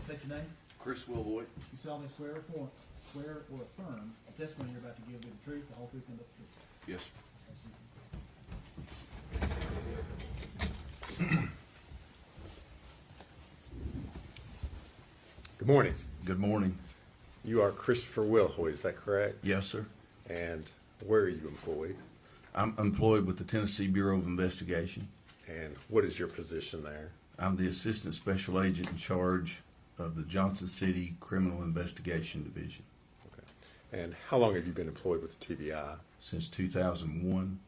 State your name. Chris Wilhoyd. You solemnly swear or affirm the testimony you're about to give will be the truth, the whole truth, and nothing but the truth. Yes, sir. Good morning. Good morning. You are Christopher Wilhoyd, is that correct? Yes, sir. And where are you employed? I'm employed with the Tennessee Bureau of Investigation. And what is your position there? I'm the Assistant Special Agent in charge of the Johnson City Criminal Investigation Division Okay. And how long have you been employed with the TBI? since 2001.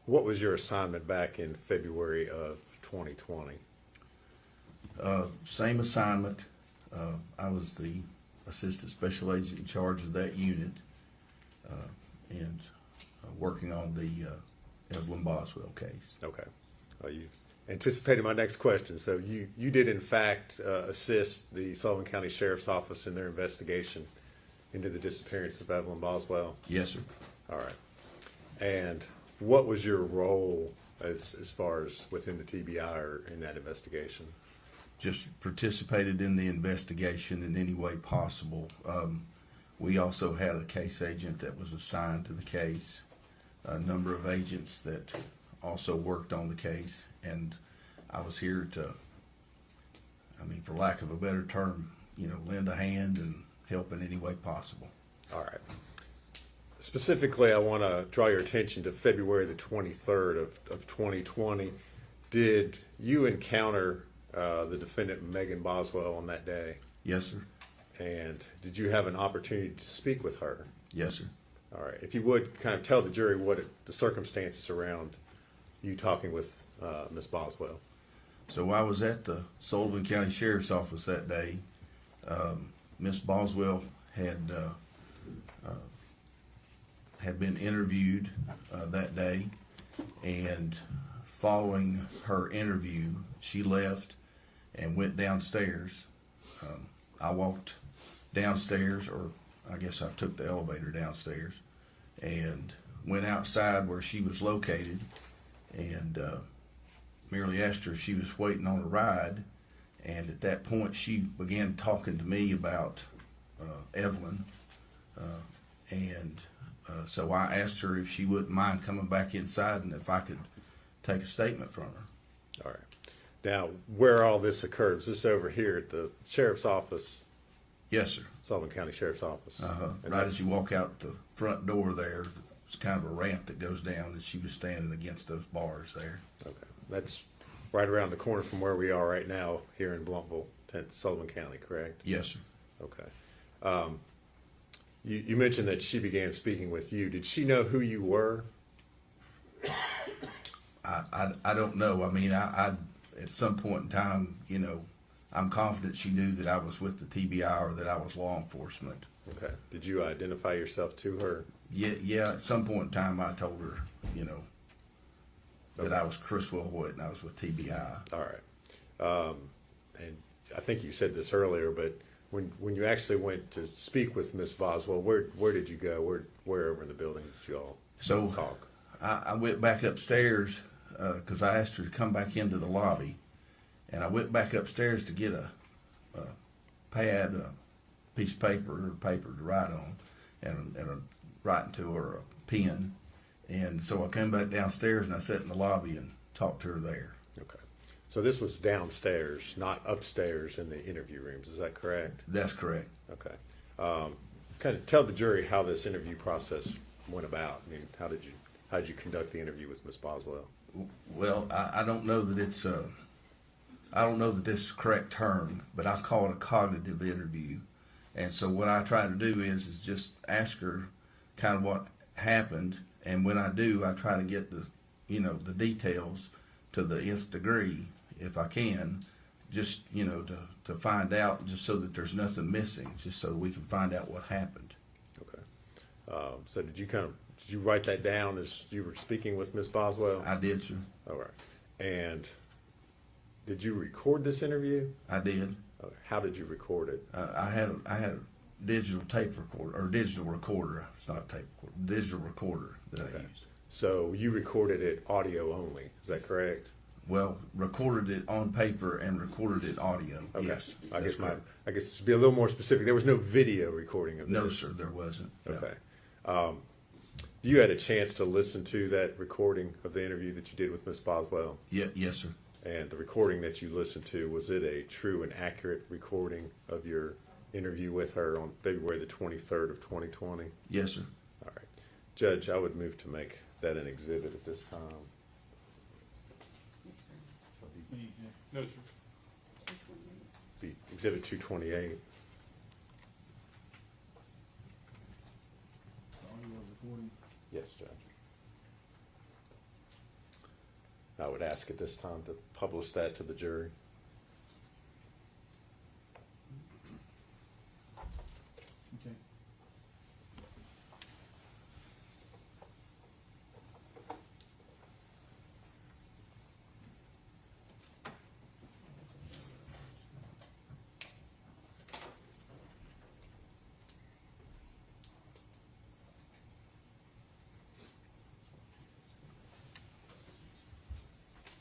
What was your assignment back in February of 2020? Same assignment. I was the Assistant Special Agent in charge of that unit and working on the Evelyn Boswell case. Okay. Well, you anticipated my next question. So you did, in fact, assist the Sullivan County Sheriff's Office in their investigation into the disappearance of Evelyn Boswell? Yes, sir. All right. And what was your role as far as within the TBI or in that investigation? Just participated in the investigation in any way possible. We also had a case agent that was assigned to the case, a number of agents that also worked on the case, and I was here to, for lack of a better term, lend a hand and help in any way possible. All right. Specifically, I want to draw your attention to February the 23rd of 2020. Did you encounter the defendant, Megan Boswell, on that day? Yes, sir. And did you have an opportunity to speak with her? Yes, sir. All right. If you would kind of tell the jury the circumstances around you talking with Miss Boswell. So I was at the Sullivan County Sheriff's Office that day. Miss Boswell had been interviewed that day, and following her interview, she left and went downstairs. I walked downstairs, or I guess I took the elevator downstairs, and went outside where she was located, and merely asked her if she was waiting on a ride. And at that point, she began talking to me about Evelyn, so I asked her if she wouldn't mind coming back inside and if I could take a statement from her. All right. Now, where all this occurred, was this over here at the Sheriff's Office? Yes, sir. Sullivan County Sheriff's Office. Right as you walk out the front door there, it's kind of a ramp that goes down, and she was standing against those bars there. Okay. That's right around the corner from where we are right now here in Blumpville, Sullivan County, correct? Yes, sir. Okay. You mentioned that she began speaking with you. Did she know who you were? I don't know. I at some point in time, I'm confident she knew that I was with the TBI or that I was law enforcement. Okay. Did you identify yourself to her? Yeah. At some point in time, I told her, that I was Chris Wilhoyd and I was with TBI. All right. And I think you said this earlier, but when you actually went to speak with Miss Boswell, where did you go? Where over in the building did you all talk? I went back upstairs because I asked her to come back into the lobby, and I went back upstairs to get a pad, a piece of paper to write on, and a writing to her, a pen. And so I came back downstairs and I sat in the lobby and talked to her there. Okay. So this was downstairs, not upstairs in the interview rooms. Is that correct? That's correct. Okay. Kind of tell the jury how this interview process went about. How did you conduct the interview with Miss Boswell? Well, I don't know that it's I don't know that this is the correct term, but I call it a cognitive interview. And so what I try to do is just ask her kind of what happened, and when I do, I try to get the details to the nth degree if I can, just to find out, just so that there's nothing missing, just so we can find out what happened. Okay. So did you write that down as you were speaking with Miss Boswell? I did, sir. All right. And did you record this interview? I did. Okay. How did you record it? I had a digital tape recorder, or digital recorder. It's not a tape recorder, digital recorder that I used. So you recorded it audio only, is that correct? Well, recorded it on paper and recorded it audio. Okay. Yes, I that's guess correct. I guess to be a little more specific, there was no video recording of this. No, sir, there wasn't. No. Okay. You had a chance to listen to that recording of the interview that you did with Ms. Boswell, Yeah, yes, sir. and the recording that you listened to, was it a true and accurate recording of your interview with her on February the 23rd of 2020? Yes, sir. All right. Judge, I would move to make that an exhibit at this time. No, sir. Be Exhibit 228. Audio recording. Yes, Judge. I would ask at this time to publish that to the jury. Okay.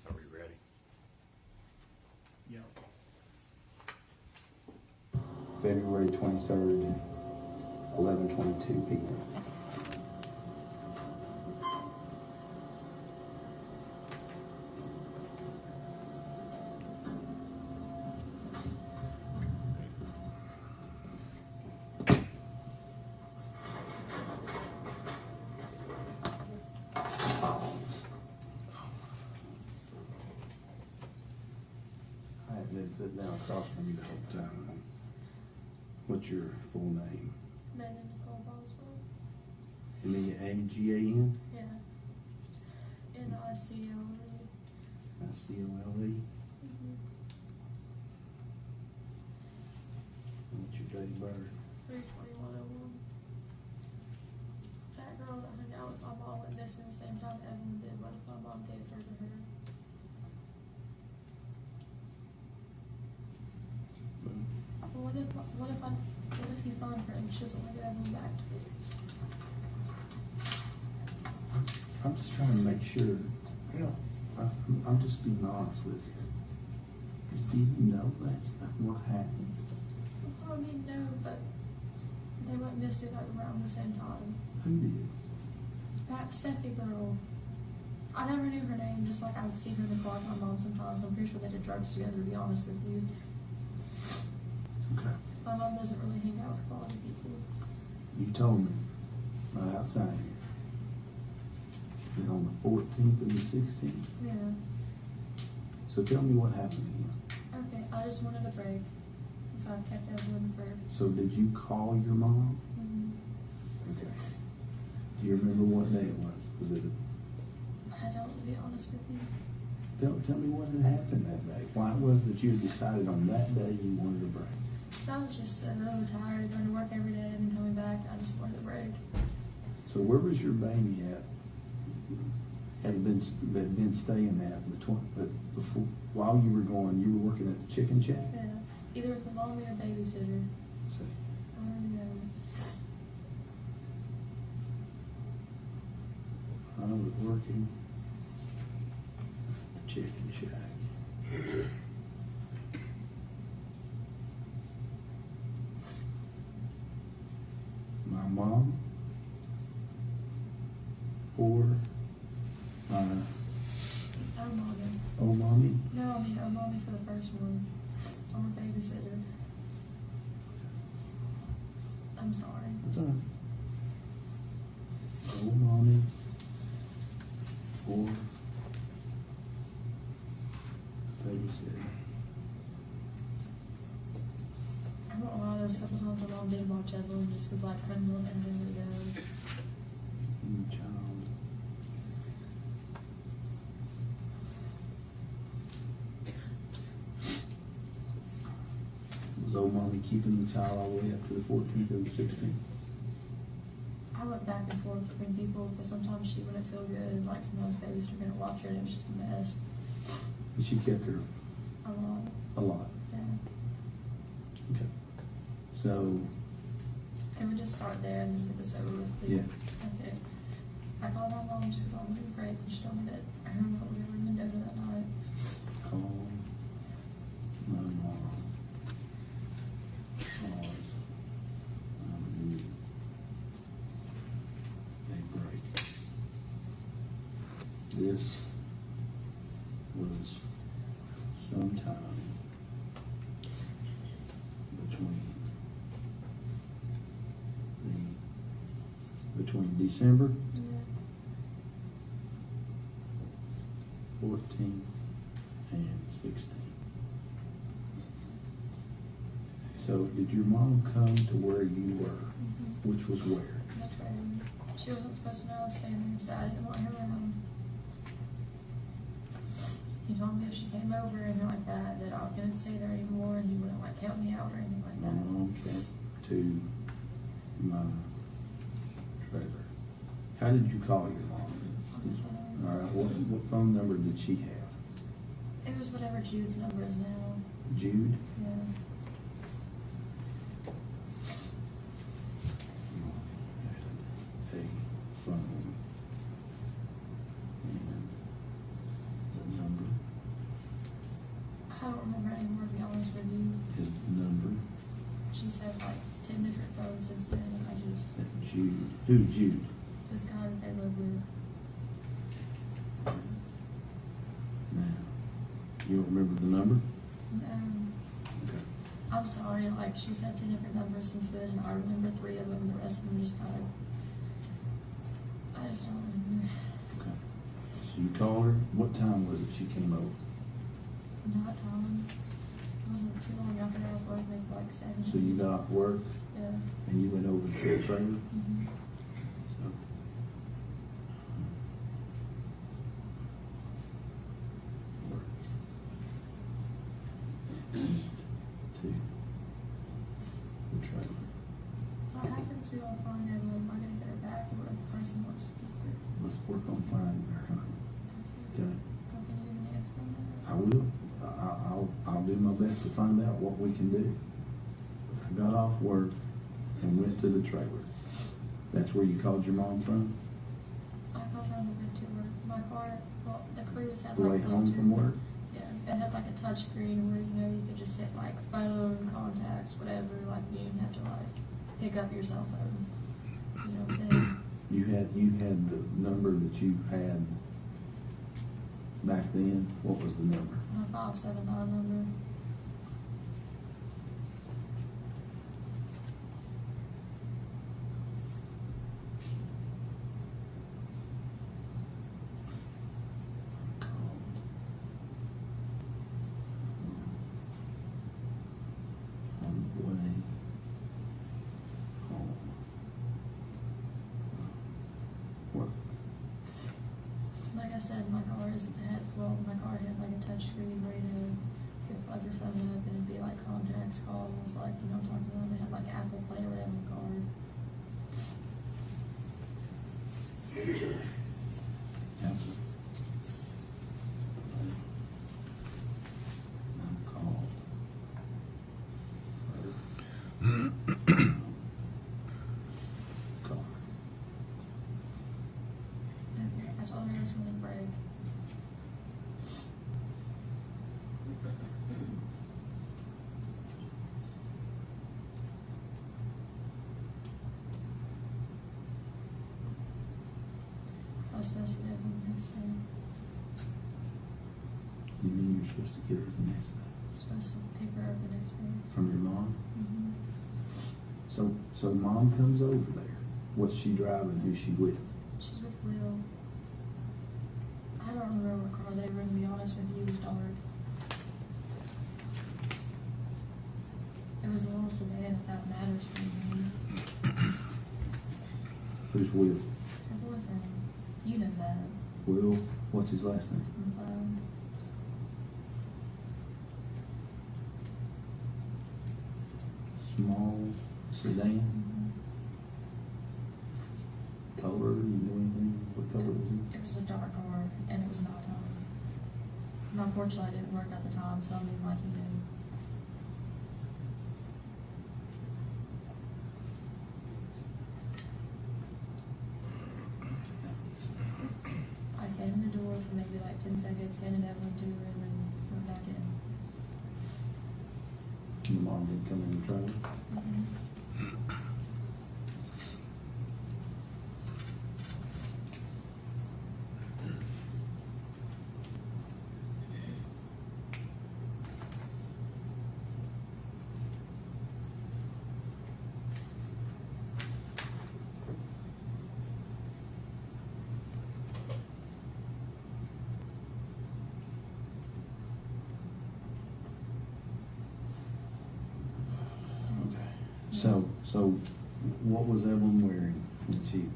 Are we ready? Yeah. February 23rd, 11:22 p.m. I have been sitting down across from you the whole time. What's your full name? Megan Boswell. M-E-A-G-A-N? Yeah. N-I-C-O-L-E. I-C-O-L-E? What's your date of birth? 3/21/01. That girl that hung out with my mom went missing the same time Evelyn did. What if my mom gave her to her? Well, what if you find her and she doesn't want to get Evelyn back to me? I'm just trying to make sure, I'm just being honest with you. Because do you know that's not what happened? I mean, no, but they went missing like around the same time. Who did? That Steffi girl, I never knew her name, just like I would see her in the car with my mom sometimes. I'm pretty sure they did drugs together, to be honest with you. Okay. My mom doesn't really hang out with quality people. You told me right outside here that on the 14th and the 16th. Yeah. So tell me what happened again. Okay, I just wanted a break. So I kept Evelyn for. So did you call your mom? Okay. Do you remember what day it was? Was it? I don't, to be honest with you. Tell me what had happened that day. Why it was that you had decided on that day you wanted a break? I was just a little tired, going to work every day and coming back. I just wanted a break. So where was your baby at? Had been staying at before while you were going? You were working at the chicken shack. Yeah, either with a mommy or babysitter. See, I don't know. I was working at the chicken shack. My mom or my Our mommy. old mommy. No, I mean our mommy for the first one. Or babysitter. I'm sorry. That's all right. Old mommy or babysitter. I won't lie, there's a couple times my mom did watch Evelyn just because, like, her mom and then we go. Child. Was old mommy keeping the child all the way up to the 14th or the 16th? I went back and forth between people because sometimes she wouldn't feel good, and like sometimes babies were gonna watch her, and it was just a mess. And she kept her A lot. a lot. Yeah. Okay. So, Can we just start there and then get this over with, please? Yeah. Okay. I called my mom just because I wanted a break, and she told me that her and what we were in Mendota that night. this was sometime between December Yeah. 14 and 16. So did your mom come to where you were, which was where? That's right. She wasn't supposed to know I was staying there, so I didn't want her around. He told me if she came over or anything like that, that I couldn't stay there anymore and he wouldn't like count me out or anything like My that. mom came to my trailer. How did you call your mom? All right, what phone number did she have? It was whatever Jude's number is now. Jude? Yeah. A phone. And the number I don't remember anymore, to be honest with you. is the number She's had like 10 different phones since then, and I just, that Jude, who Jude? this guy that they live with. Now, you don't remember the number? Okay. I'm sorry, like, she's had 10 different numbers since then, and I remember 3 of them, the rest of them just kind of, I just don't remember. Okay. So you called her, what time was it she came over? Not Tom. It wasn't too long after I was work, maybe like 7. So you got off work Yeah. and you went over to the trailer? Mhm. So, work. To the trailer. What happens, we all find Evelyn, am I gonna get her back, or if the person wants to keep her? Let's work on finding her, huh? Okay. How can you give an answer on that? I will. I'll do my best to find out what we can do. I got off work and went to the trailer. That's where you called your mom from? I called her on the way to work. My car, well, the cruise had The way like home from work? Yeah, it had like a touch screen where, you know, you could just hit like phone, contacts, whatever, like you didn't have to like pick up your cell phone. You know what I'm saying? You had the number that you had back then. What was the number? My 579 number. On the way home. Work. Like I said, my car had like a touch screen where, you know, you could plug your phone up and it'd be like contacts, calls, like, you know what I'm talking about? It had like Apple Play or whatever on the card. Apple. I'm called. Call. Okay, I told her this one would break. I was supposed to get it the next day. You mean you're supposed to get her the next day? Supposed to pick her up the next day. From your mom? Mm-hmm. So mom comes over there. What's she driving? Who's she with? She's with Will. I don't remember what car they were in, to be honest with you. It was dark. It was a little sedan, if that matters to me. Who's Will? Her boyfriend. You know that. Will, what's his last name? Small sedan. Color, you know anything? What color was it? It was a dark car, and it was not on. And unfortunately, I didn't work at the time, so I mean, like, you know. I came in the door for maybe like 10 seconds, handed Evelyn to her, and then went back in. Your mom didn't come in the trailer? So what was Evelyn wearing when she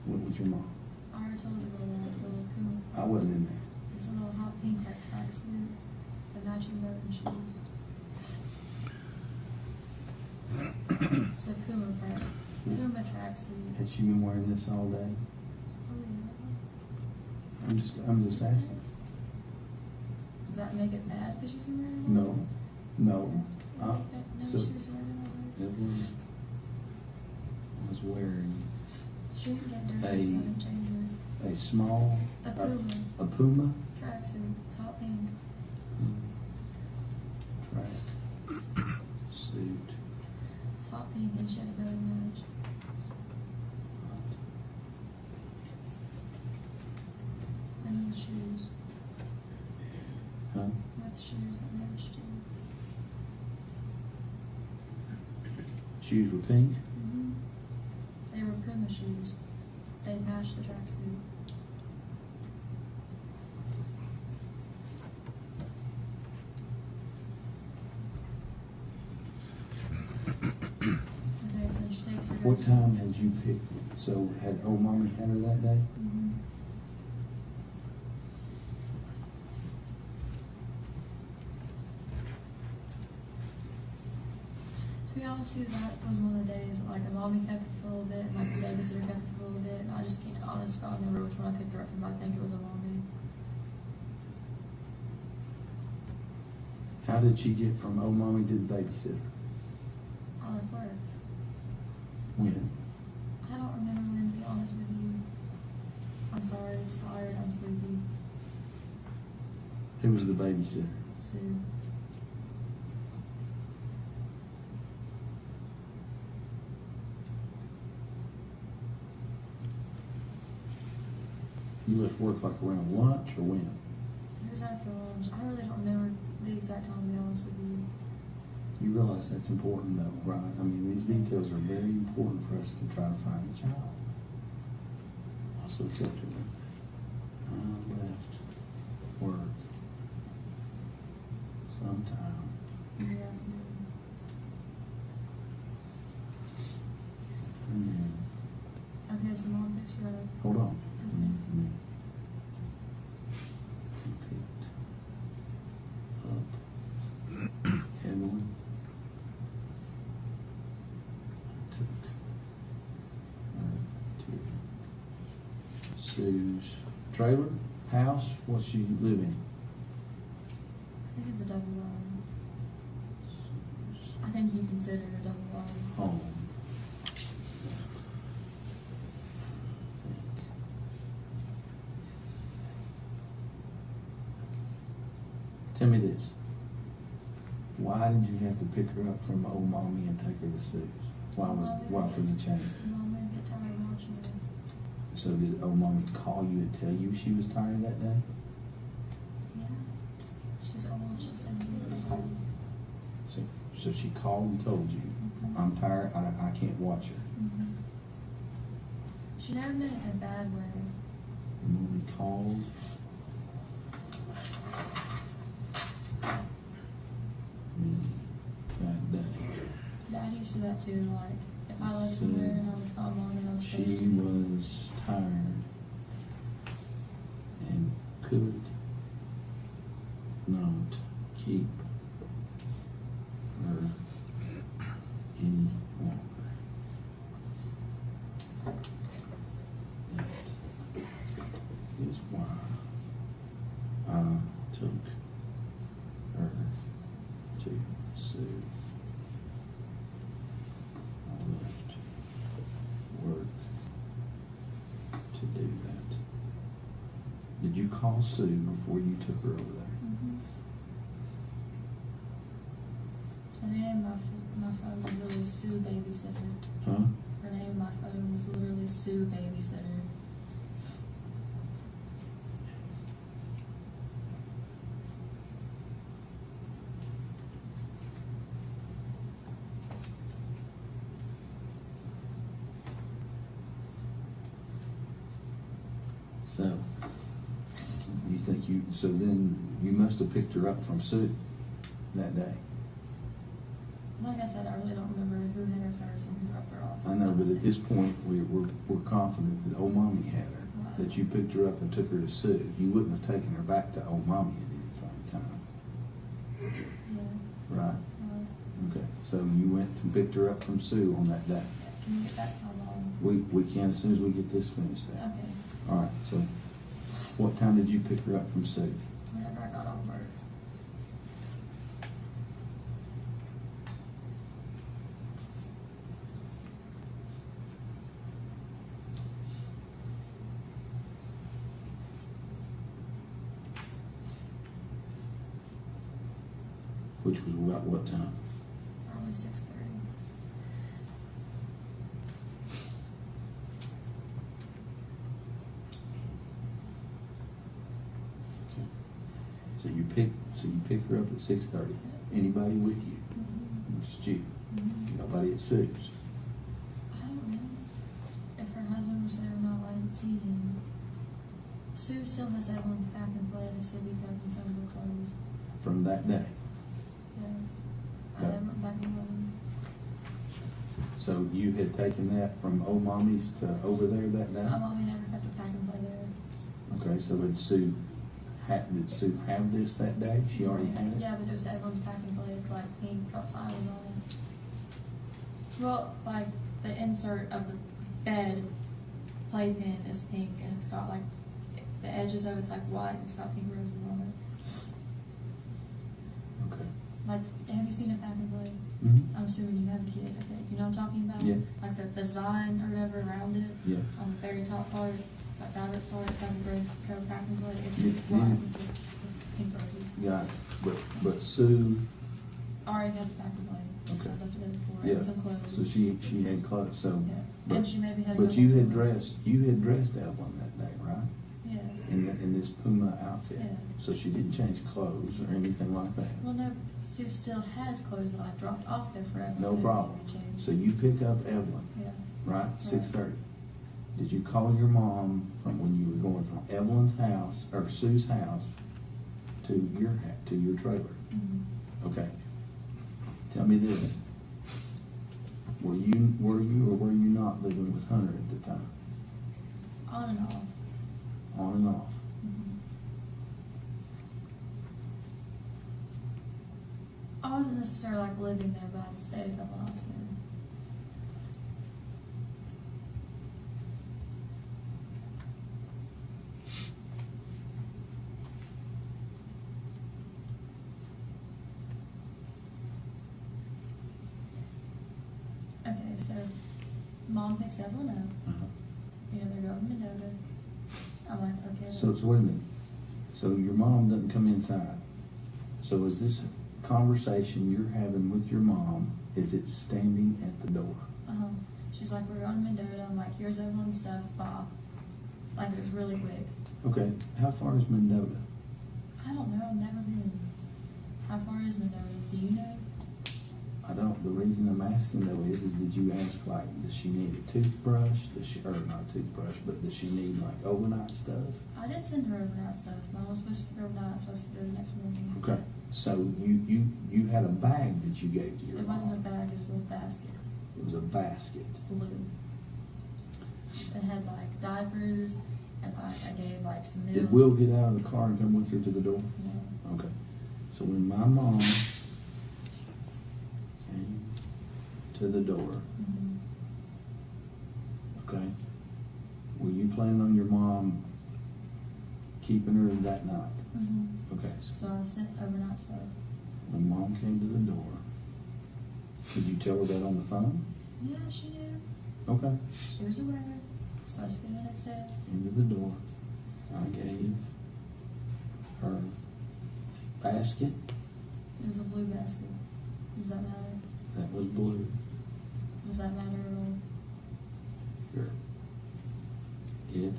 went with your mom? I already told you about that, the little Puma. I wasn't in there. It's a little hot pink like tracksuit, the matching belt and shoes. It's a Puma tracksuit. Had she been wearing this all day? Oh yeah. I'm just asking. Does that make it bad because she's wearing it? No. No, So she was wearing it. Evelyn was wearing She didn't get dirty, so I A- didn't change her. a small, A Puma a Puma tracksuit. It's hot pink. track suit. It's hot pink and she had a belly match. And with shoes. Huh? With shoes that matched too. Shoes were pink. Mm-hmm. They were Puma shoes. They matched the tracksuit. Okay, so she takes her What dress time off. had you picked? So had old mommy had her that day? Mhm. To be honest with you, that was one of the days that, like, a mommy kept it for a little bit, and like the babysitter kept it for a little bit, and I just can't, honest God, remember which one I picked her up from, but I think it was a mommy. How did she get from old mommy to the babysitter? I left work. When? I don't remember when, to be honest with you. I'm sorry, it's tired, I'm sleepy. Who was the babysitter? Sue. You left work like around lunch or when? It was after lunch. I really don't remember the exact time, to be honest with you. You realize that's important though, right? I mean, these details are very important for us to try to find the child. Also filter them. Left work sometime. Yeah. Okay, so mom picks her up. Hold on. Okay. Picked up Evelyn. Took her to Sue's trailer, house. What's she live in? I think it's a double wide. I think you consider it a double wide. Home. Tell me this. Why did you have to pick her up from old mommy and take her to Sue's? Why for the change? Mom may get tired watching her. So did old mommy call you and tell you she was tired that day? Yeah. She's old, she's 70 years old. So she called and told you, I'm tired, I can't watch her. Mm-hmm. She never meant it in a bad way. And when we called, that day, Dad used to do that too, like, if I left somewhere and I was gone longer than I was supposed she to. was tired and could not keep her any longer. That is why I took her to Sue. I left work to do that. Did you call Sue before you took her over there? Mhm. Her name on my phone was literally Sue Babysitter. Huh? Her name on my phone was literally Sue Babysitter. So, you think so then you must have picked her up from Sue that day. Like I said, I really don't remember who hit her first and who dropped her off. I know, but at this point, we're confident that old mommy had her, Right. that you picked her up and took her to Sue. You wouldn't have taken her back to old mommy at any time, Yeah. right? Uh, Okay, so you went and picked her up from Sue on that day. Can you get back how long? We can as soon as we get this finished out. Okay. All right, so what time did you pick her up from Sue? Whenever I got off work. Which was about what time? Probably 6:30. Okay. So you pick her up at 6:30. Anybody with you? Just you. Nobody at Sue's. I don't know if her husband was there or not. I didn't see him. Sue still has Evelyn's pack and play, the sippy cup, and some of her clothes. From that day. Yeah. I Okay. never went back and looked. So you had taken that from old mommy's to over there that day? My mommy never kept a pack and play there. Okay, so did Sue have this that day? She already had it? Yeah, but it was Evelyn's pack and play. It's like pink, got flowers on it. Well, like the insert of the bed playpen is pink, and it's got like the edges of it's like white, and it's got pink roses on it. Okay. Like, have you seen a pack and play? Mm-hmm. I'm assuming you have a kid. Okay, you know what I'm talking about? Yeah. Like the design or whatever around it. Yeah. On the very top part, that fabric part, it's like a gray coat pack and play. It's Yeah, white yeah. with pink roses. Got it. But Sue, Already had the pack and play. Okay. So I left it in before. yeah, And some clothes. so she had clothes, so. Yeah. But, And she maybe had a but couple you had clothes. dressed Evelyn that day, right? Yeah. In this Puma outfit? Yeah. So she didn't change clothes or anything like that? Well, no, Sue still has clothes that I dropped off there for Evelyn. No Those problem. need to be changed. So you pick up Evelyn, Yeah. right, 6:30. Did you call your mom from when you were going from Evelyn's house, or Sue's house, to your trailer? Mhm. Okay. Tell me this. Were you or were you not living with Hunter at the time? On and off. On and off. Mhm. I wasn't necessarily like living there, but I stayed a couple nights there. Okay, so mom picks Evelyn up. Uh-huh. You know, they're going to Mendota. I'm like, okay. So wait a minute. So your mom doesn't come inside. So is this conversation you're having with your mom, is it standing at the door? She's like, we're going to Mendota. I'm like, here's Evelyn's stuff. Bye. Like, it was really quick. Okay, how far is Mendota? I don't know. I've never been. How far is Mendota? Do you know? I don't, the reason I'm asking though is did you ask like, does she need a toothbrush? Or not a toothbrush, but does she need like overnight stuff? I did send her overnight stuff. Mom was supposed to go overnight. Supposed to go the next morning. Okay, so you had a bag that you gave to your It mom? wasn't a bag. It was a little basket. It was a basket. It's blue. It had like diapers, and like I gave like some milk. Did Will get out of the car and come with her to the door? No. Okay, so when my mom came to the door, Mhm. okay, were you planning on your mom keeping her that night? Mhm. Okay, So I sent overnight stuff. when mom came to the door, did you tell her that on the phone? Yeah, she knew. Okay, She was aware. Supposed to be the next day. into the door, I gave her basket It was a blue basket. Does that matter? that was blue. Does that matter at all? Here. It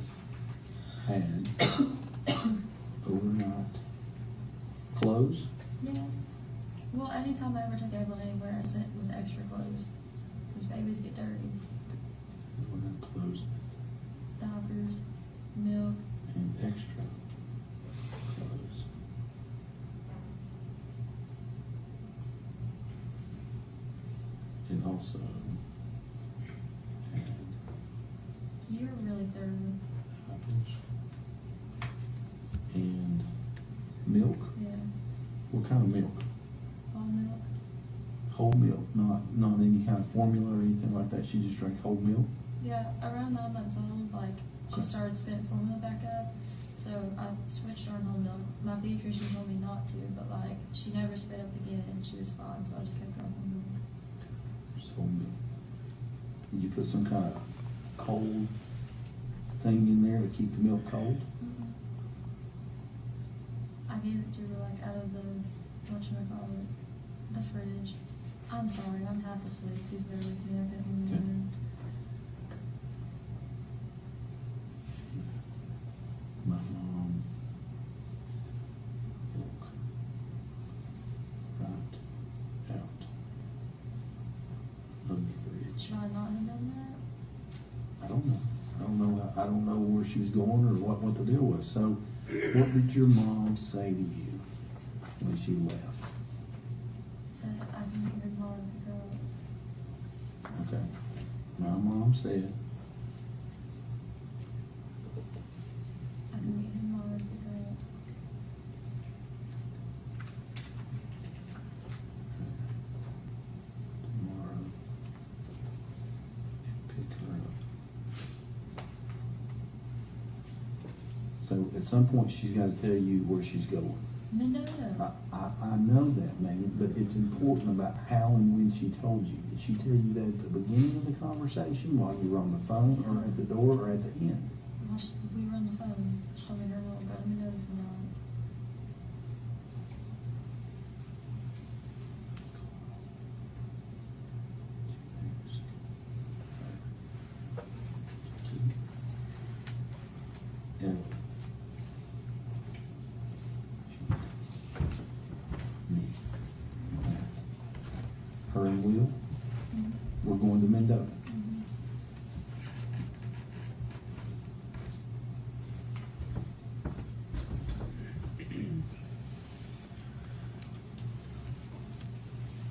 had overnight clothes. Yeah. Well, anytime I ever took Evelyn anywhere, I sent with extra clothes. Because babies get dirty. Overnight clothes Diapers, milk. and extra clothes. also had You were really thorough. apples and milk. Yeah. What kind of milk? Whole milk. Whole milk, not any kind of formula or anything like that. She just drank whole milk. Yeah, around 9 months old, like, she Okay. started spitting formula back up. So I switched her on whole milk. My pediatrician told me not to, but like, she never spit up again and she was fine, so I just kept her on whole milk. Just whole milk. Did you put some kind of cold thing in there to keep the milk cold? I gave it to her like out of the, whatchamacallit, the fridge. I'm sorry, I'm half asleep. Please bear with me. I've been in the Okay. room. My mom milk right out of the fridge. Should I not have done that? I don't know. I don't know where she was going or what the deal was. So, what did your mom say to you when she left? That I can hear mom pick her up. Okay. My mom said, I can meet her mom pick her up. tomorrow, pick her up. So, at some point, she's got to tell you where she's going. Mendota. I know that, Megan, but it's important about how and when she told you. Did she tell you that at the beginning of the conversation, while you were on the phone, or at the door, or at the end? We were on the phone. She told me her little go to Mendota for now. Yeah. Me. Her and Will, we're going to Mendota.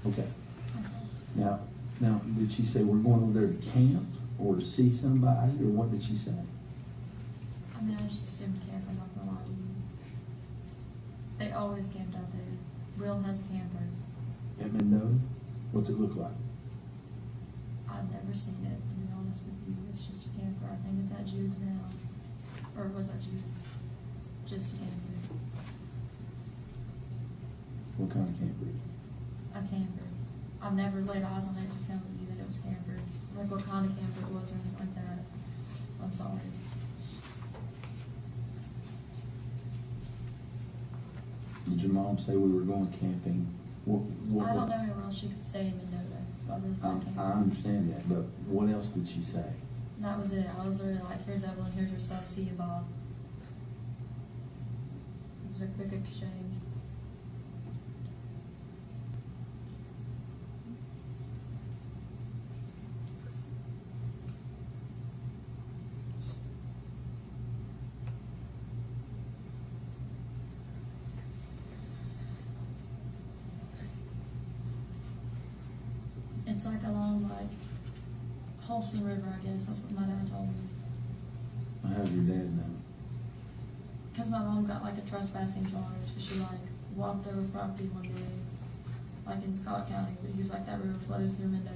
Okay. Now, did she say we're going over there to camp or to see somebody, or what did she say? I mean, I just assumed camp, I'm not gonna lie to you. They always camped out there. Will has a camper. At Mendota? What's it look like? I've never seen it, to be honest with you. It's just a camper. I think it's at Jude's now. Or was that Jude's? It's just a camper. What kind of camper is it? A camper. I've never laid eyes on it to tell you that it was camper. Like what kind of camper it was or anything like that. I'm sorry. Did your mom say we were going camping? What, I don't know where else she could stay in Mendota other than I camper. understand that, but what else did she say? That was it. I was literally like, here's Evelyn, here's your stuff, see you, Bob. It was a quick exchange. It's like along like Holston River, I guess. That's what my dad told me. How'd your dad know? Because my mom got like a trespassing charge. She like walked over property one day, like in Scott County, but he was like, that river flows through Mendota.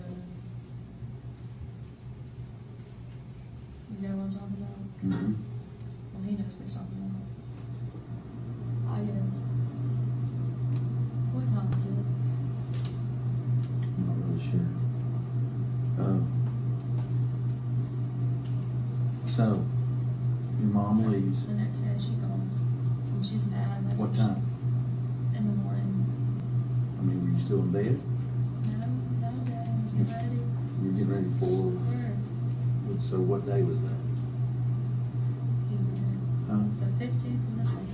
You know what I'm talking about? Mm-hmm. Well, he knows what he's talking about. I guess. What time is it? I'm not really sure. So, your mom leaves. The next day she calls. And she's mad. That's What she- time? In the morning. I mean, were you still in bed? No, I was out of bed. I was getting ready. You were getting ready for, Where? so what day was that? Huh? The 15th and the 17th.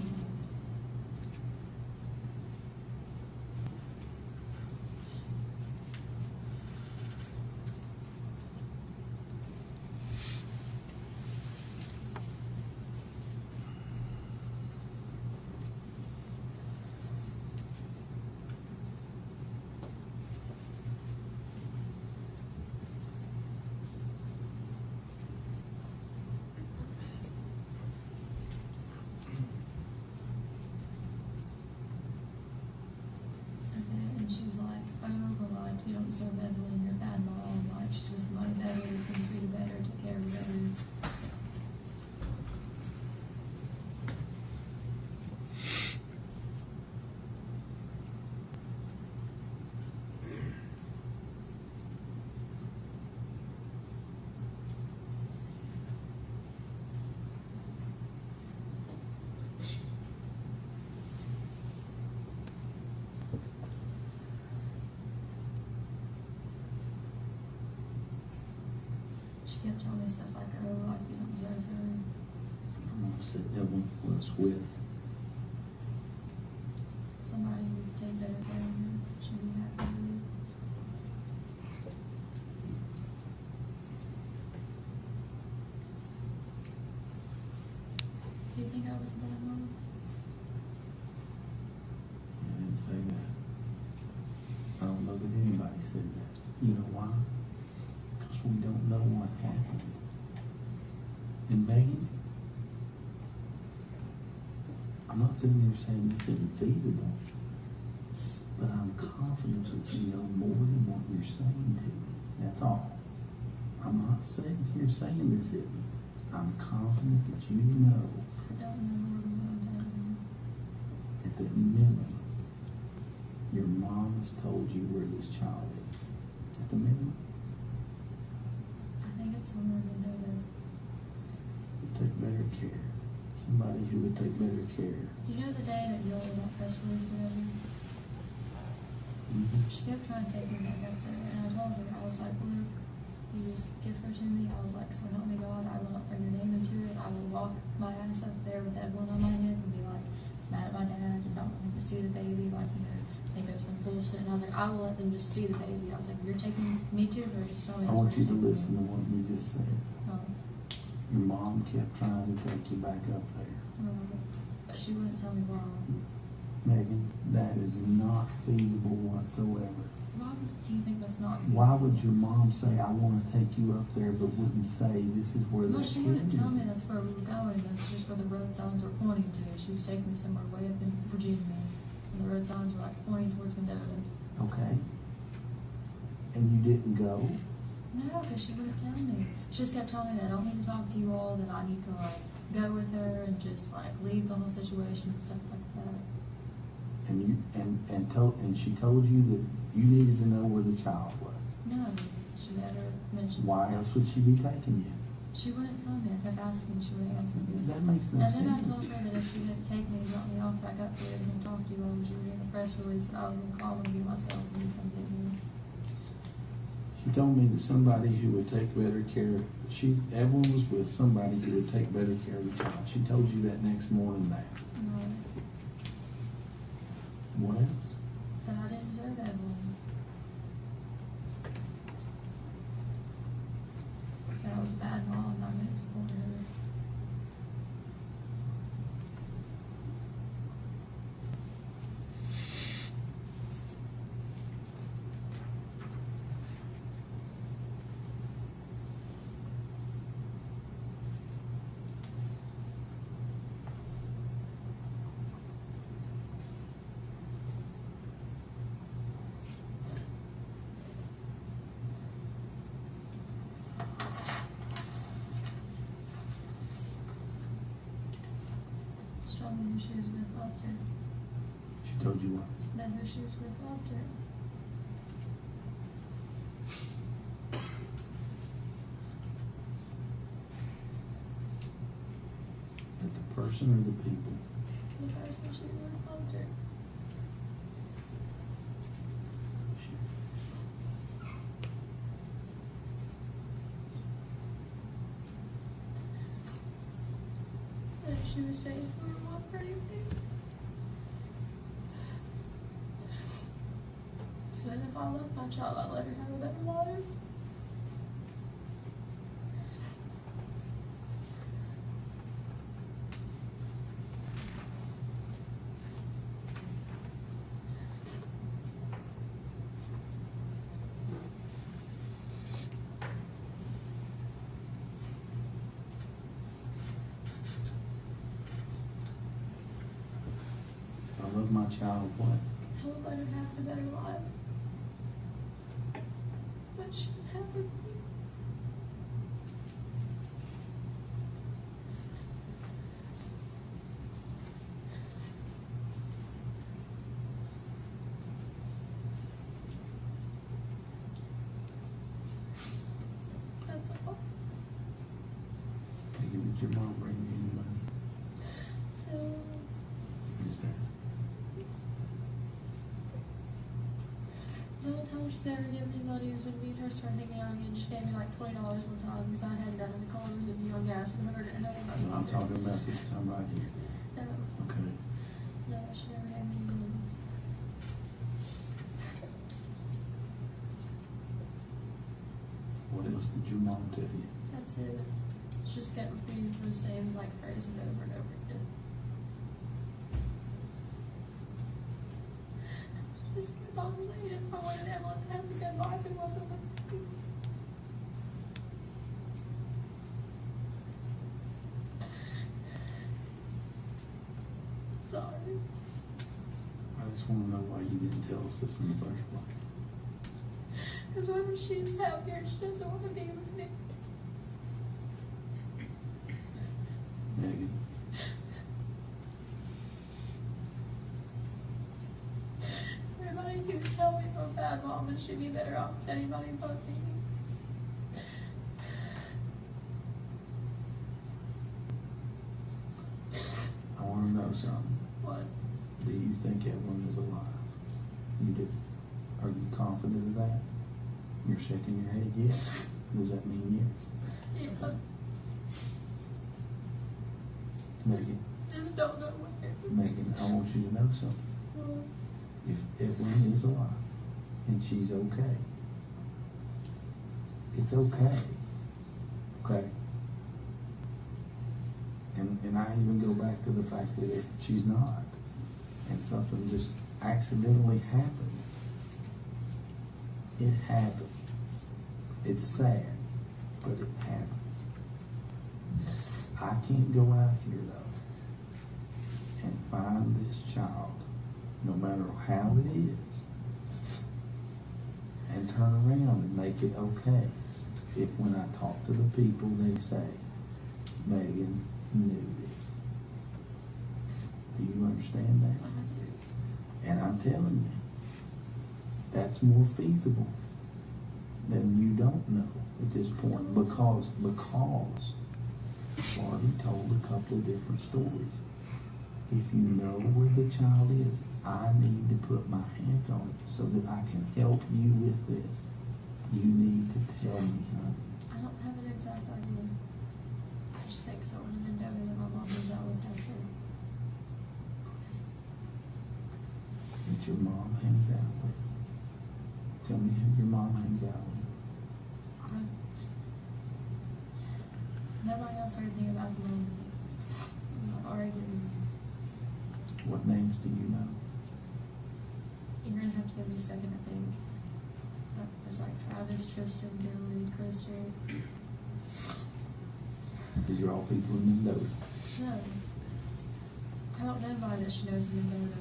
She kept telling me stuff like, oh, like you don't deserve her. My mom said Evelyn was with. Somebody who would take better care of her. She'd be happy with. Do you think I was a bad mom? I didn't say that. I don't know that anybody said that. You know why? Because we don't know what happened. And Megan, I'm not sitting here saying this isn't feasible, but I'm confident that you know more than what you're saying to me. That's all. I'm not sitting here saying this isn't. I'm confident that you know I don't know more than what I'm telling you. at the minimum, your mom has told you where this child is. At the minimum, I think it's somewhere in Mendoza. take better care. Somebody who would take better care. Do you know the day that you all got press release together? She kept trying to take me back up there, and I told her, I was like, look, you just give her to me. I was like, so help me God, I will not bring your name into it. I will walk my ass up there with Evelyn on my head and be like, it's mad at my dad and don't want him to see the baby, like, you know, think of some bullshit. And I was like, I will let them just see the baby. I was like, you're taking me to her, just tell me. I that's want where you to you're taking listen me. to what you just said. Your mom kept trying to take you back up there. But she wouldn't tell me why. Megan, that is not feasible whatsoever. Why do you think that's not? Why would your mom say, I want to take you up there, but wouldn't say, this is where Well, the she kid wouldn't tell is? me that's where we were going. That's just where the road signs were pointing to. She was taking me somewhere way up in Virginia, and the road signs were like pointing towards Mendoza. Okay. And you didn't go? No, because she wouldn't tell me. She just kept telling me that I don't need to talk to you all, that I need to like go with her and just like leave the whole situation and stuff like that. And you and she told you that you needed to know where the child was. No, she never mentioned. Why else would she be taking you? She wouldn't tell me. I kept asking, she wouldn't answer me. That makes no And then I sense. told her that if she didn't take me, drop me off back up there and talk to you all, because you were in the press release that I was gonna call and be myself and you come get me. She told me that somebody who would take better care, Evelyn was with somebody who would take better care of the child. She told you that next morning that. No, What else? that I didn't deserve Evelyn. That I was a bad mom, not gonna support her. She told me who she was with loved her. She told you what? That who she was with loved her. That the person or the people? The person she was with loved her. That she was safe for her mom for anything. That if I loved my child, I'd let her have a better life. I love my child, what? I would let her have a better life. But she didn't have it. That's all. Did your mom bring you any money? Just ask. The only time she she's never given me money is when me and her started hanging out again. She gave me like $20 one time because I hadn't done the car was giving me on gas and I heard it and I'm talking about this time right here. No, Okay. no, she never gave me money. What else did your mom tell you? That's it. She just kept repeating the same like phrases over and over again. Just kept on saying if I wanted Evelyn to have a good life, it wasn't with me. Sorry. I just want to know why you didn't tell us this in the first place. Because whenever she's happier, she doesn't want to be with me. Megan, Everybody keeps telling me I'm a bad mom and she'd be better off with anybody but me. I want to know something. What? Do you think Evelyn is alive? You do. Are you confident of that? You're shaking your head yes. Does that mean yes? Yeah. Megan, Just don't know where. Megan, I want you to know something. If Evelyn is alive and she's okay, it's okay. Okay? And I even go back to the fact that if she's not, and something just accidentally happened, it happens. It's sad, but it happens. I can't go out here though and find this child, no matter how it is, and turn around and make it okay if when I talk to the people they say, Megan knew this. Do you understand that? And I'm telling you, that's more feasible than you don't know at this point because Barbie told a couple of different stories. If you know where the child is, I need to put my hands on it so that I can help you with this. You need to tell me, honey. I don't have an exact idea. I just think so would have been knowing that my mom was out with Esther. That your mom hangs out with. Tell me who your mom hangs out with. Nobody else heard anything about them. I'm not arguing. What names do you know? You're gonna have to give me a second, I think. There's like Travis, Tristan, Billy, Chris, Rick. These are all people in Mendoza. No. I don't know anybody that she knows in Mendoza.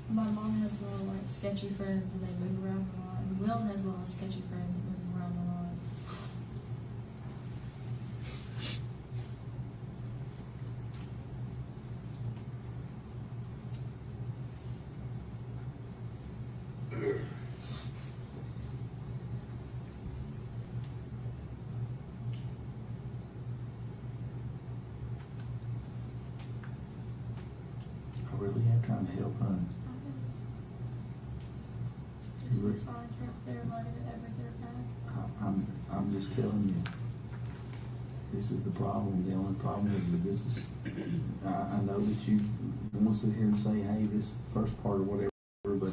My mom has little like sketchy friends and they move around a lot. And Will has little sketchy friends that move around a lot. I really am trying to help, honey. Did you find everybody that ever get back? I'm just telling you, this is the problem. The only problem is this is, I know that you want to sit here and say, hey, this first part or whatever, but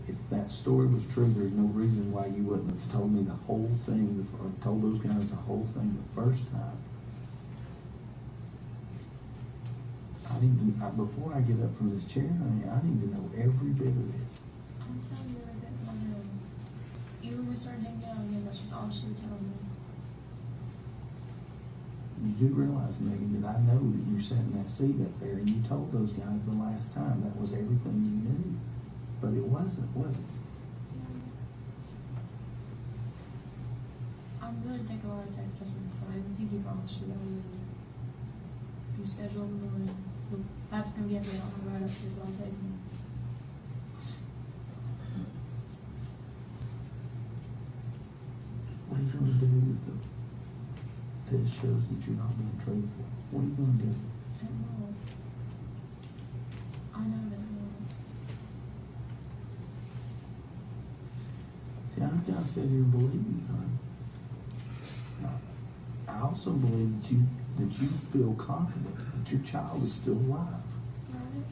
if that story was true, there's no reason why you wouldn't have told me the whole thing, or told those guys the whole thing the first time. Before I get up from this chair, I need to know every bit of this. I'm telling you everything I know. Even when we started hanging out again, that's just all she would tell me. You do realize, Megan, that I know that you sat in that seat up there and you told those guys the last time that was everything you knew. But it wasn't, was it? I'm going to take a lot of text messages, so I think you promised you that we would. If you schedule in the morning, you'll have to come get me. I'll come right up to you, I'll take me. What are you going to do with them? That shows that you're not being truthful. What are you going to do? I know. I know that. gotta sit here and believe me, honey. I also believe that you feel confident that your child is still alive. Right?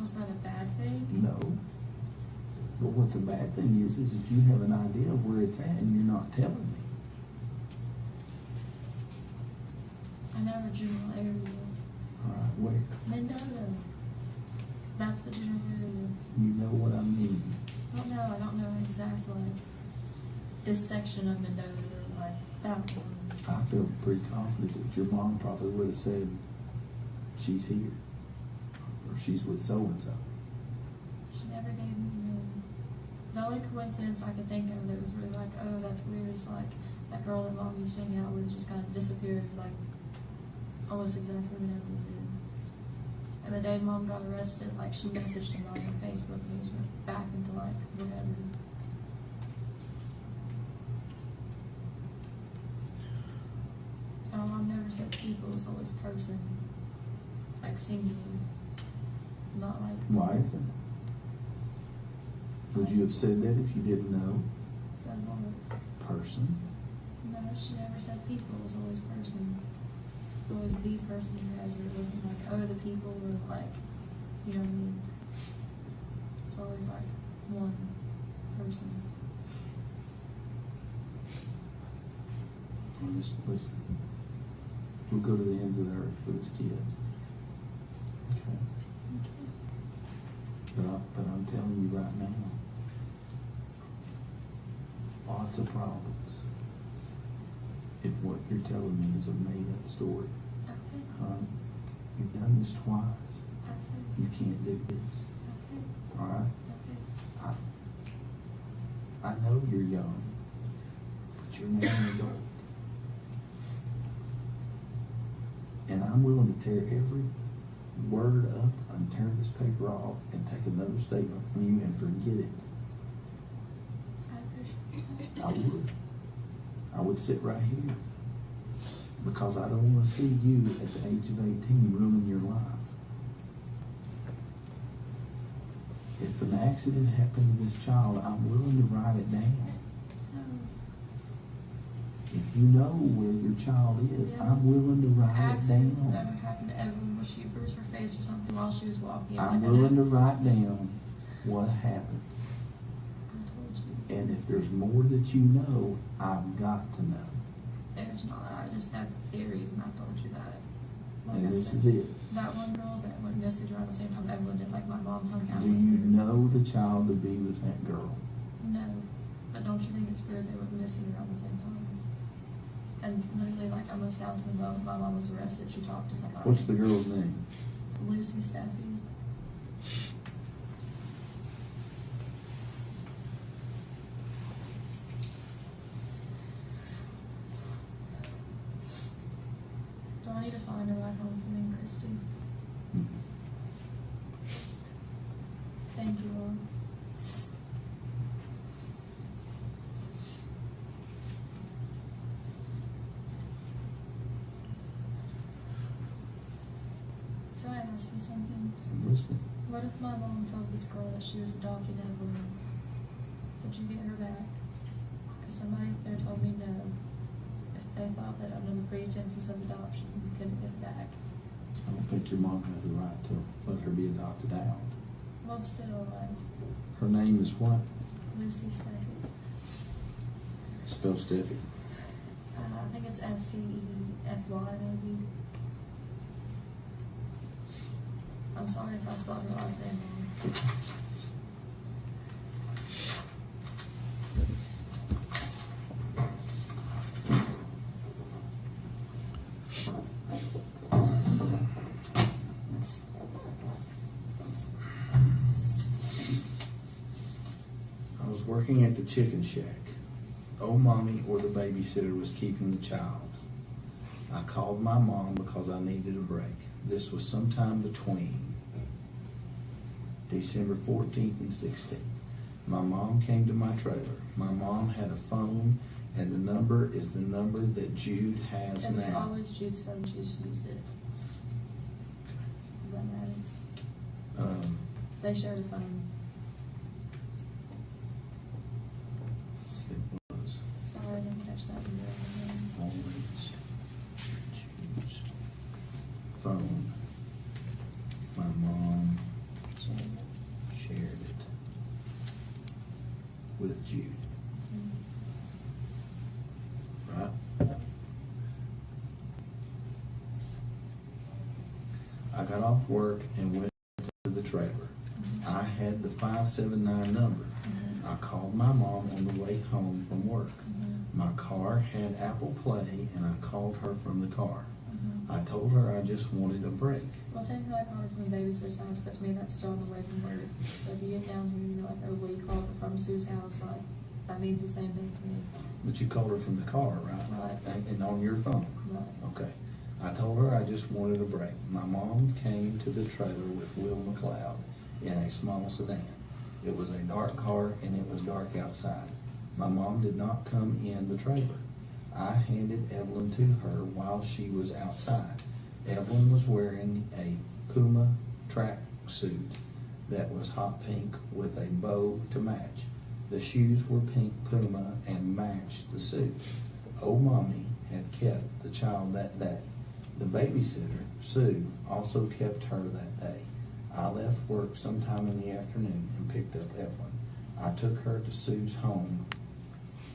Was that a bad thing? No. But what the bad thing is if you have an idea of where it's at and you're not telling me. I know her general area. All right, where? Mendota. That's the general area. You know what I mean. Well, no, I don't know exactly this section of Mendota, like that one. I feel pretty confident that your mom probably would have said she's here or she's with so-and-so. She never gave me the only coincidence I could think of that was really like, oh, that's weird, is like that girl that mom used to hang out with just kind of disappeared, like almost exactly when Evelyn did. And the day mom got arrested, like she messaged him on her Facebook and he went back into like whatever. Mom never said people, it was always person, like singular, not like. Why is it? Would you have said that if you didn't know? Said what? Person? No, she never said people, it was always person. It was always the person who has her. It wasn't like, oh, the people were like, you know what I mean? It's always like one person. Well, just listen. We'll go to the ends of the earth for this kid. Okay? But I'm telling you right now, lots of problems if what you're telling me is a made-up story. Okay. You've done this twice. Okay. You can't do this. Okay. All right? Okay. I know you're young, but you're now an adult. And I'm willing to tear every word up and turn this paper off and take another statement from you and forget it. I appreciate that. I would. I would sit right here. Because I don't want to see you at the age of 18 ruin your life. If an accident happened to this child, I'm willing to write it down. If you know where your child is, Yeah. I'm willing to write it Accidents down. never happened to Evelyn. Was she bruised her face or something while she was walking? I'm Like, I willing to know- write down what happened. I told you. And if there's more that you know, I've got to know. There's not. I just have theories, and I told you that. Like And I this said, is it. that one girl that went missing around the same time Evelyn did, like my mom hung out Do with you her. know the child to be with that girl? No, but don't you think it's weird they went missing around the same time? And literally, like almost down to the moment my mom was arrested, she talked to somebody. What's the girl's name? It's Lucy Steffi. Do I need to find a ride home for me and Christy? Thank you all. Can I ask you something? I'm listening. What if my mom told this girl that she was adopted Evelyn? Would you get her back? Because somebody up there told me no. If they thought that under the pretenses of adoption, you couldn't get her back. I don't think your mom has the right to let her be adopted out. Well, still, like, Her name is what? Lucy Steffi. Spell Steffi. I think it's Stefy, maybe. I'm sorry if I spelled her last name wrong. I was working at the chicken shack. Old mommy or the babysitter was keeping the child. I called my mom because I needed a break. This was sometime between December 14th and 16th. My mom came to my trailer. My mom had a phone, and the number is the number that Jude has It was now. always Jude's phone, she just used it. Does that matter? They shared a phone. with Jude. Right? I got off work and went to the trailer. I had the 579 number. I called my mom on the way home from work. My car had Apple Play, and I called her from the car. I told her I just wanted a break. Well, technically, I called from the babysitter's house, but to me, that's still on the way from work. So if you get down here, you're like, oh, well, you called from Sue's house, like, that means the same thing to me. But you called her from the car, right? Right. And on your phone? Right. Okay. I told her I just wanted a break. My mom came to the trailer with Will McLeod in a small sedan. It was a dark car and it was dark outside. My mom did not come in the trailer. I handed Evelyn to her while she was outside. Evelyn was wearing a Puma track suit that was hot pink with a bow to match. The shoes were pink Puma and matched the suit. Old Mommy had kept the child that day. The babysitter, Sue, also kept her that day. I left work sometime in the afternoon and picked up Evelyn. I took her to Sue's home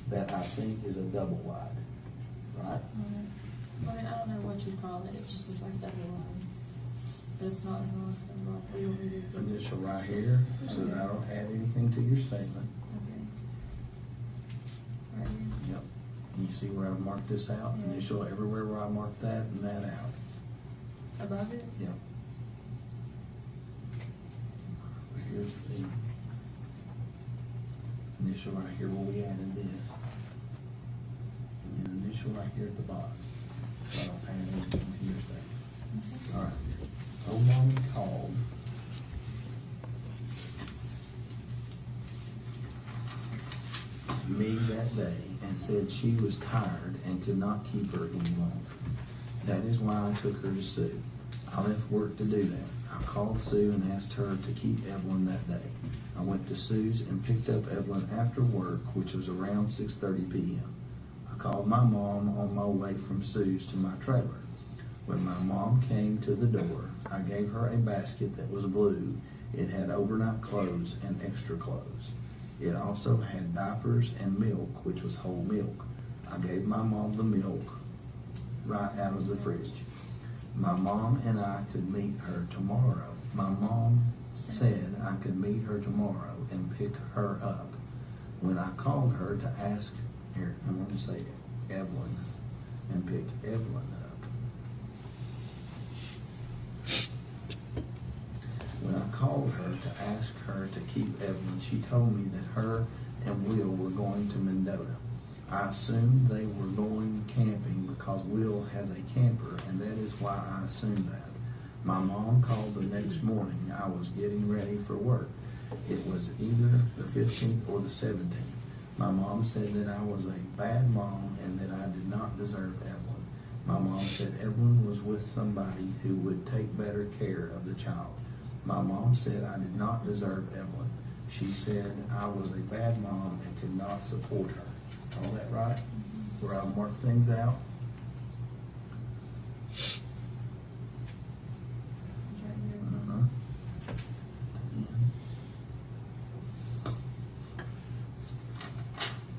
that I think is a double wide, right? I mean, I don't know what you call it, it just looks like double line. But it's not as long as double line. We don't need this. Initial right here, so that I don't add anything to your statement. Okay. Right here. Yep. And you see where I've marked this out? Yeah. Initial everywhere where I marked that and that out. Above it? Yep. Here's the initial right here where we added this. And then initial right here at the bottom. So I don't add anything to your statement. All right. Old Mommy called. Me that day and said she was tired and could not keep her any longer. That is why I took her to Sue. I left work to do that. I called Sue and asked her to keep Evelyn that day. I went to Sue's and picked up Evelyn after work, which was around 6:30 p.m. I called my mom on my way from Sue's to my trailer. When my mom came to the door, I gave her a basket that was blue. It had overnight clothes and extra clothes. It also had diapers and milk, which was whole milk. I gave my mom the milk right out of the fridge. My mom and I could meet her tomorrow. My mom said I could meet her tomorrow and pick her up. When I called her to ask, here, I'm going to say Evelyn, and pick Evelyn up. When I called her to ask her to keep Evelyn, she told me that her and Will were going to Mendota. I assumed they were going camping because Will has a camper, and that is why I assumed that. My mom called the next morning. I was getting ready for work. It was either the 15th or the 17th. My mom said that I was a bad mom and that I did not deserve Evelyn. My mom said Evelyn was with somebody who would take better care of the child. My mom said I did not deserve Evelyn. She said I was a bad mom and could not support her. All that right? Where I mark things out? Uh-huh.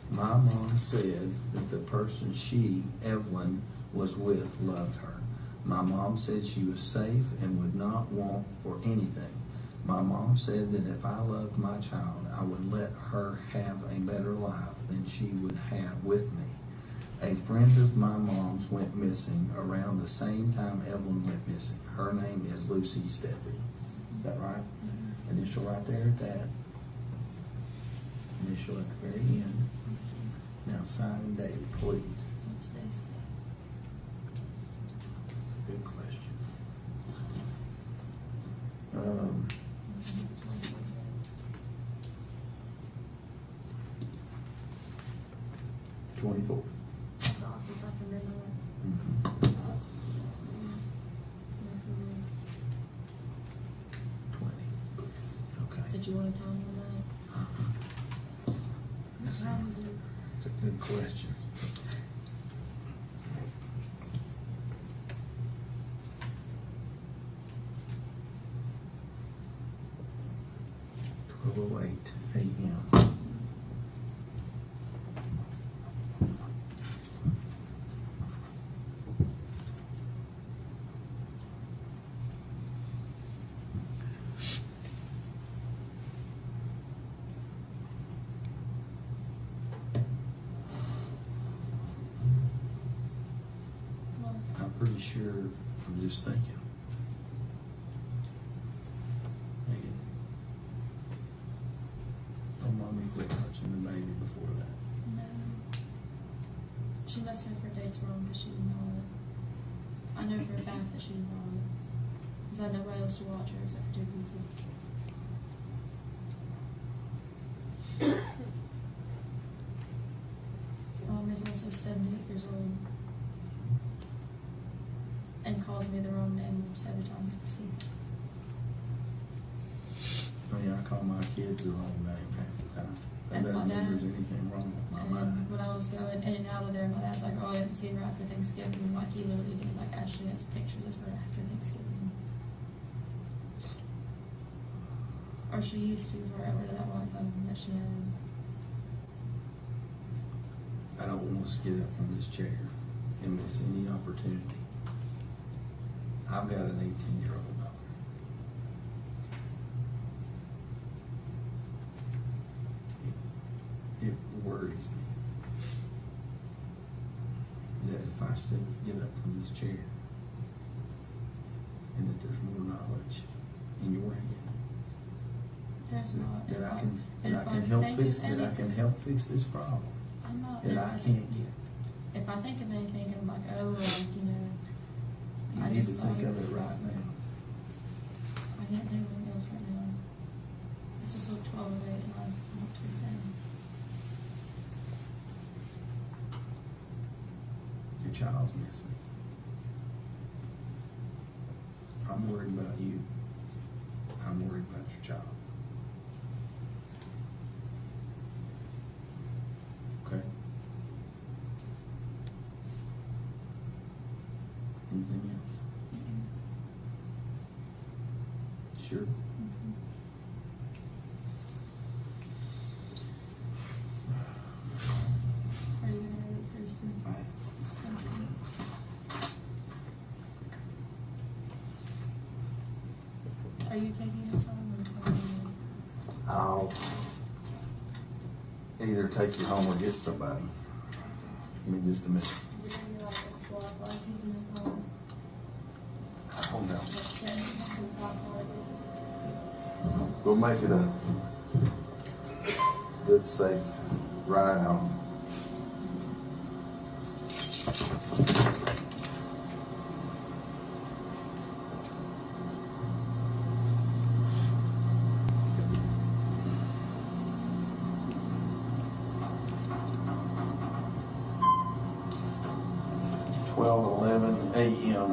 My mom said that the person she, Evelyn, was with loved her. My mom said she was safe and would not want for anything. My mom said that if I loved my child, I would let her have a better life than she would have with me. A friend of my mom's went missing around the same time Evelyn went missing. Her name is Lucy Steffi. Is that right? Initial right there at that. Initial at the very end. Now sign and date, please. What's this? That's a good question. 24th. It's off, it's like a middle one. Mm-hmm. 20. Okay. Did you want to tell me that? How is it? It's a good question. $12:08 a.m. pretty sure, I'm just thinking. Megan, don't mommy quit touching the baby before that. No. She must have her dates wrong because she didn't know it. I know for a fact that she didn't know it. Because I had nobody else to watch her except for 2 people. Mom is also 78 years old and calls me the wrong name almost every time I see her. I mean, I call my kids the wrong name half the time. That And doesn't my mean dad. there's anything wrong with my And then mind. when I was going in and out of there, my dad's like, oh, I haven't seen her after Thanksgiving. And like, he literally did, like, actually has pictures of her after Thanksgiving. Or she used to forever to that one phone that she had. I don't want us to get up from this chair and miss any opportunity. I've got an 18-year-old daughter. It worries me that if I still get up from this chair and that there's more knowledge in your head, There's not. that I can, And that I if can I help think fix, of that I any- can help fix this problem I'm not. that I can't get. If I think of anything, I'm like, oh, like, you know. You I need just to thought think of was- it right now. I can't think of anything else right now. It's just like 12:08 and I'm not too bad. Your child's missing. I'm worried about you. I'm worried about your child. Okay? Anything else? Sure? Are you gonna read it, Kristen? Fine. Are you taking your time or somebody else? I'll either take you home or get somebody. Give me just a minute. You're gonna be like this block, like keeping this long. Hold down. Like, yeah, it's not too hot, like, We'll make it a good, safe ride home. AM.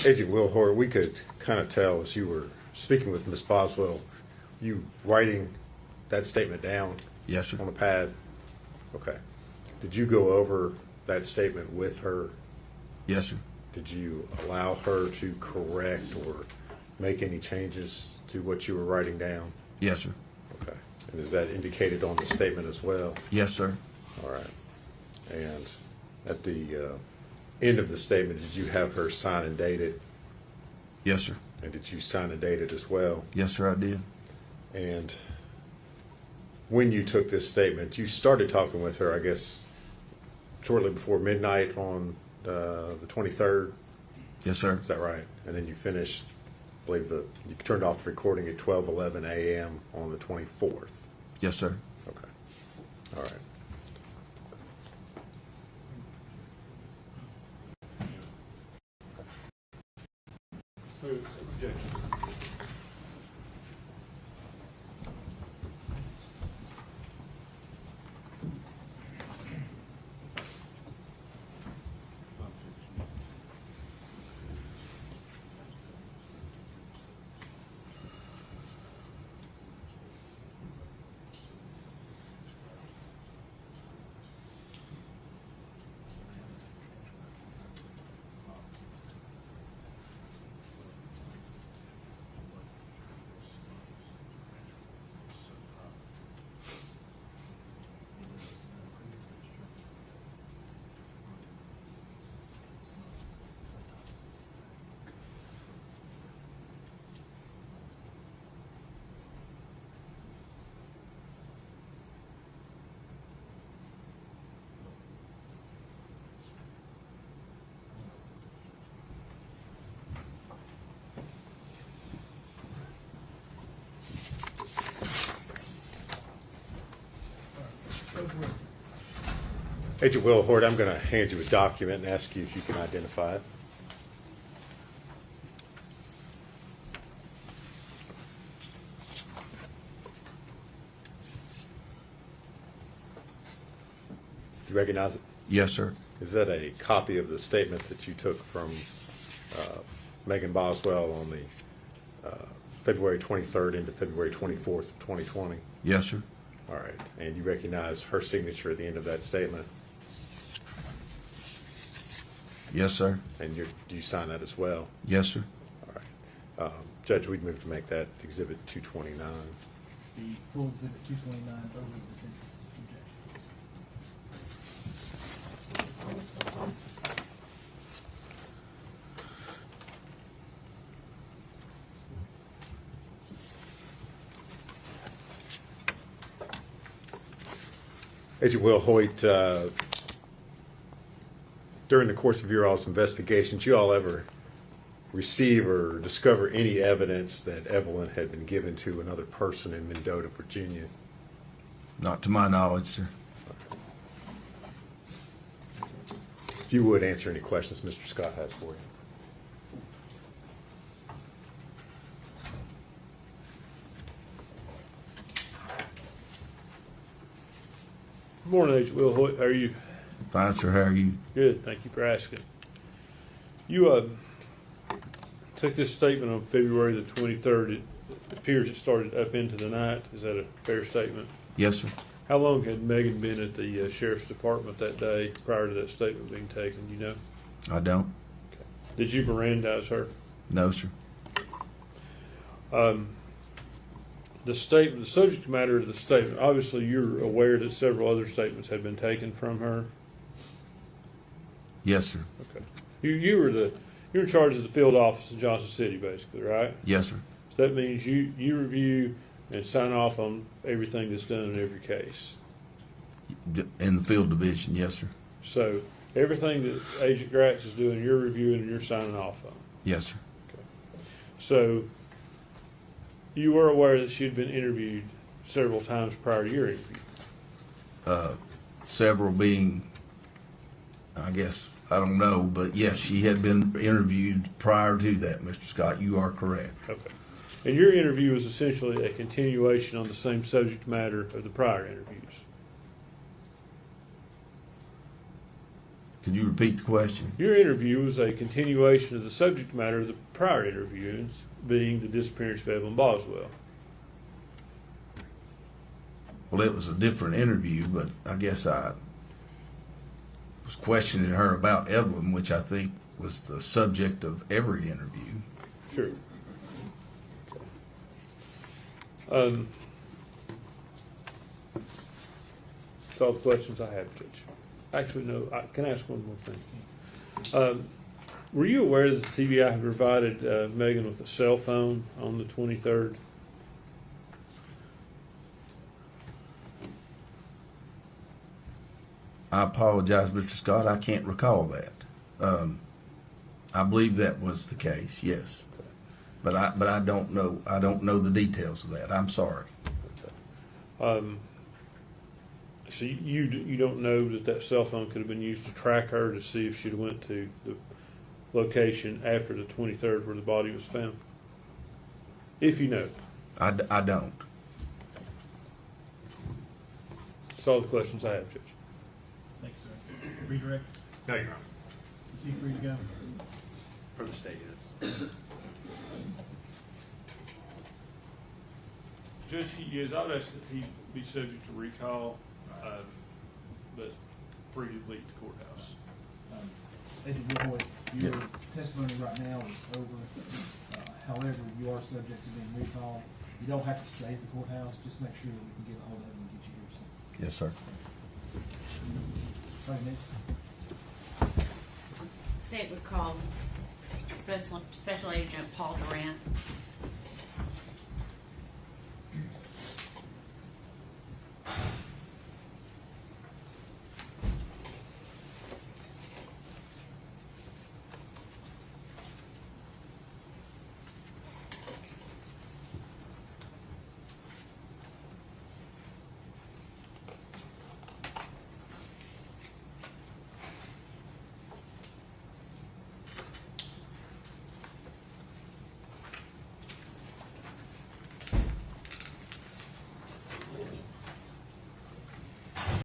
Agent Wilhoyd, we could kind of tell as you were speaking with Ms. Boswell, you writing that statement down Yes, sir. on a pad? Okay. Did you go over that statement with her? Yes, sir. Did you allow her to correct or make any changes to what you were writing down? Yes, sir. Okay. And is that indicated on the statement as well? Yes, sir. All right. And at the end of the statement, did you have her sign and date it? Yes, sir. And did you sign and date it as well? Yes, sir, I did. And when you took this statement, you started talking with her, I guess, shortly before midnight on the 23rd. Yes, sir. Is that right? And then you finished, I believe you turned off the recording at 12:11 a.m. on the 24th. Yes, sir. Okay. All right. Objection. Agent Wilhoyd, I'm going to hand you a document and ask you if you can identify it. Do you recognize it? Yes, sir. Is that a copy of the statement that you took from Megan Boswell on the February 23rd into February 24th of 2020? Yes, sir. All right. And you recognize her signature at the end of that statement? Yes, sir. And do you sign that as well? Yes, sir. All right. Judge, we'd move to make that Exhibit 229. The full exhibit 229 over the defense's objection. Agent Wilhoyd, during the course of your all's investigations, you all ever receive or discover any evidence that Evelyn had been given to another person in Mendota, Virginia? Not to my knowledge, sir. If you would answer any questions Mr. Scott has for you. Good morning, Agent Wilhoyd. How are you? Fine, sir. How are you? Good. Thank you for asking. You took this statement on February the 23rd. It appears it started up into the night. Is that a fair statement? Yes, sir. How long had Megan been at the sheriff's department that day prior to that statement being taken? Do you know? I don't. Okay. Did you Mirandize her? No, sir. The statement, the subject matter of the statement, obviously you're aware that several other statements had been taken from her. Yes, sir. Okay. You're in charge of the field office in Johnson City, basically, right? Yes, sir. So that means you review and sign off on everything that's done in every case. In the field division, yes, sir. So everything that Agent Gratz is doing, you're reviewing and you're signing off on. Yes, sir. Okay. So you were aware that she had been interviewed several times prior to your interview. Several being, I guess, I don't know, but yes, she had been interviewed prior to that, Mr. Scott. You are correct. Okay. And your interview was essentially a continuation on the same subject matter of the prior interviews. Could you repeat the question? Your interview was a continuation of the subject matter of the prior interviews, being the disappearance of Evelyn Boswell. Well, it was a different interview, but I guess I was questioning her about Evelyn, which I think was the subject of every interview. Sure. That's all the questions I have, Judge. Actually, no, can I ask one more thing? Were you aware that the TBI had provided Megan with a cell phone on the 23rd? I apologize, Mr. Scott. I can't recall that. I believe that was the case, yes. But I don't know. I don't know the details of that. I'm sorry. So you don't know that cell phone could have been used to track her to see if she'd went to the location after the 23rd where the body was found? If you know. I don't. That's all the questions I have, Judge. Thank you, sir. Redirect. No, Your Honor. Is he free to go? For the state, yes. Judge, yes, I would ask that he be subject to recall, but free to leave the courthouse. Agent Wilhoyd, your testimony right now is over. However, you are subject to being recalled. You don't have to stay at the courthouse. Just make sure that we can get a hold of him and get you here soon. Yes, sir. All right, next. State would call Special Agent Paul Durant.